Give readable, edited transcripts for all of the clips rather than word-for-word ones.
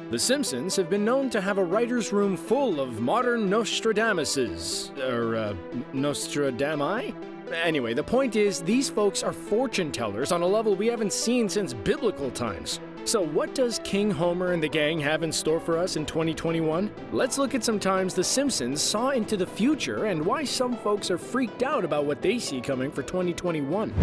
The Simpsons have been known to have a writer's room full of modern Nostradamuses. Nostradami? Anyway, the point is, these folks are fortune tellers on a level we haven't seen since biblical times. So what does King Homer and the gang have in store for us in 2021? Let's look at some times The Simpsons saw into the future and why some folks are freaked out about what they see coming for 2021.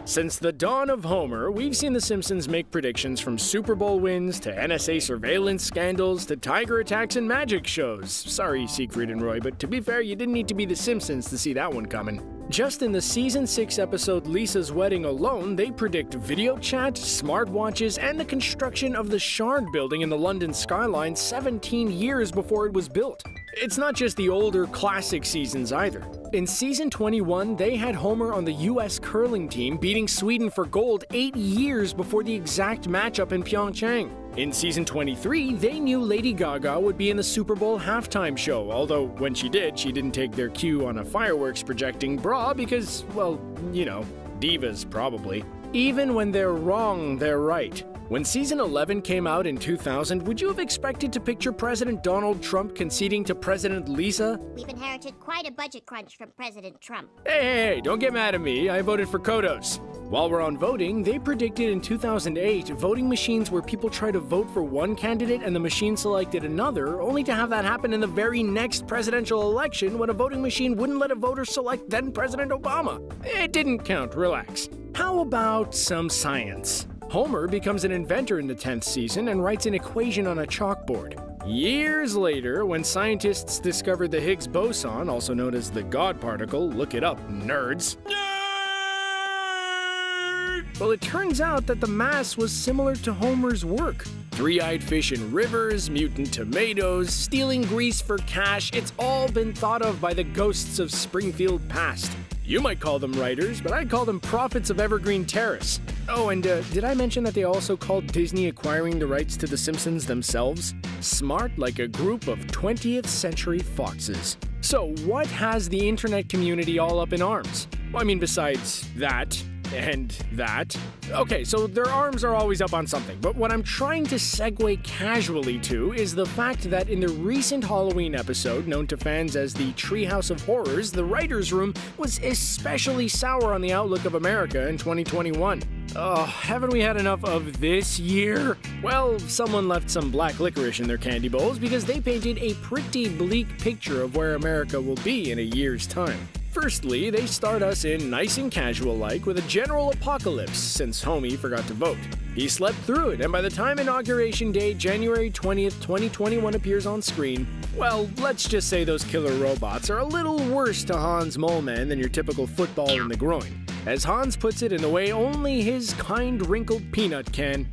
Since the dawn of Homer, we've seen The Simpsons make predictions from Super Bowl wins to NSA surveillance scandals to tiger attacks and magic shows. Sorry, Siegfried and Roy, but to be fair, you didn't need to be The Simpsons to see that one coming. Just in the Season 6 episode Lisa's Wedding alone, they predict video chat, smartwatches, and the construction of the Shard building in the London skyline 17 years before it was built. It's not just the older classic seasons either. In Season 21, they had Homer on the US curling team beating Sweden for gold 8 years before the exact matchup in Pyeongchang. In Season 23, they knew Lady Gaga would be in the Super Bowl halftime show, although when she did, she didn't take their cue on a fireworks projecting bra because, well, you know, divas probably. Even when they're wrong, they're right. When Season 11 came out in 2000, would you have expected to picture President Donald Trump conceding to President Lisa? We've inherited quite a budget crunch from President Trump. Hey, don't get mad at me. I voted for Kodos. While we're on voting, they predicted in 2008 voting machines where people try to vote for one candidate and the machine selected another, only to have that happen in the very next presidential election when a voting machine wouldn't let a voter select then President Obama. It didn't count, relax. How about some science? Homer becomes an inventor in the 10th season and writes an equation on a chalkboard. Years later, when scientists discovered the Higgs boson, also known as the God particle, look it up, nerds. Well, it turns out that the mass was similar to Homer's work. Three-eyed fish in rivers, mutant tomatoes, stealing grease for cash, it's all been thought of by the ghosts of Springfield past. You might call them writers, but I'd call them prophets of Evergreen Terrace. Oh, and did I mention that they also called Disney acquiring the rights to The Simpsons themselves? Smart like a group of 20th century foxes. So what has the internet community all up in arms? Well, I mean, besides that, and that. Okay, so their arms are always up on something, but what I'm trying to segue casually to is the fact that in the recent Halloween episode, known to fans as the Treehouse of Horrors, the writer's room was especially sour on the outlook of America in 2021. Oh, haven't we had enough of this year? Well, someone left some black licorice in their candy bowls because they painted a pretty bleak picture of where America will be in a year's time. Firstly, they start us in nice and casual-like with a general apocalypse since Homie forgot to vote. He slept through it, and by the time Inauguration Day, January 20th, 2021 appears on screen, well, let's just say those killer robots are a little worse to Hans Moleman than your typical football in the groin. As Hans puts it in the way only his kind wrinkled peanut can.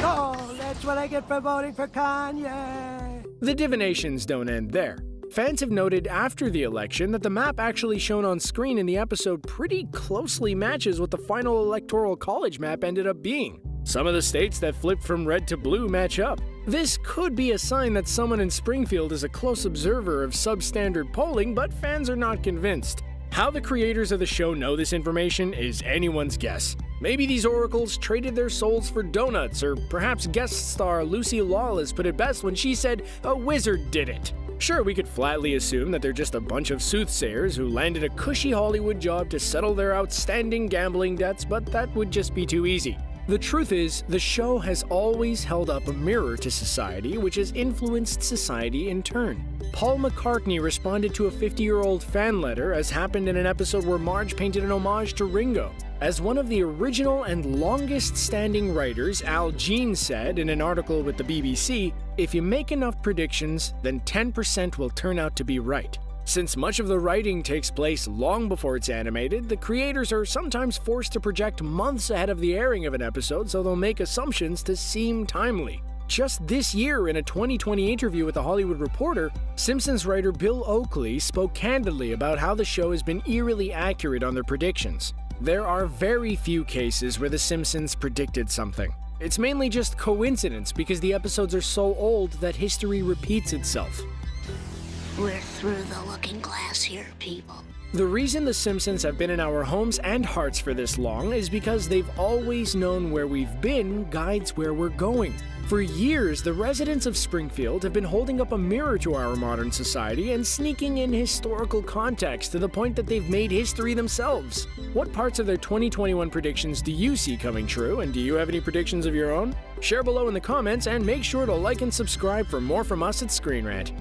Oh, that's what I get for voting for Kanye. The divinations don't end there. Fans have noted after the election that the map actually shown on screen in the episode pretty closely matches what the final electoral college map ended up being. Some of the states that flipped from red to blue match up. This could be a sign that someone in Springfield is a close observer of substandard polling, but fans are not convinced. How the creators of the show know this information is anyone's guess. Maybe these oracles traded their souls for donuts, or perhaps guest star Lucy Lawless put it best when she said, "A wizard did it." Sure, we could flatly assume that they're just a bunch of soothsayers who landed a cushy Hollywood job to settle their outstanding gambling debts, but that would just be too easy. The truth is, the show has always held up a mirror to society, which has influenced society in turn. Paul McCartney responded to a 50-year-old fan letter, as happened in an episode where Marge painted an homage to Ringo. As one of the original and longest-standing writers, Al Jean said in an article with the BBC, "If you make enough predictions, then 10% will turn out to be right." Since much of the writing takes place long before it's animated, the creators are sometimes forced to project months ahead of the airing of an episode, so they'll make assumptions to seem timely. Just this year, in a 2020 interview with The Hollywood Reporter, Simpsons writer Bill Oakley spoke candidly about how the show has been eerily accurate on their predictions. There are very few cases where The Simpsons predicted something. It's mainly just coincidence because the episodes are so old that history repeats itself. We're through the looking glass here, people. The reason The Simpsons have been in our homes and hearts for this long is because they've always known where we've been guides where we're going. For years, the residents of Springfield have been holding up a mirror to our modern society and sneaking in historical context to the point that they've made history themselves. What parts of their 2021 predictions do you see coming true, and do you have any predictions of your own? Share below in the comments and make sure to like and subscribe for more from us at Screen Rant.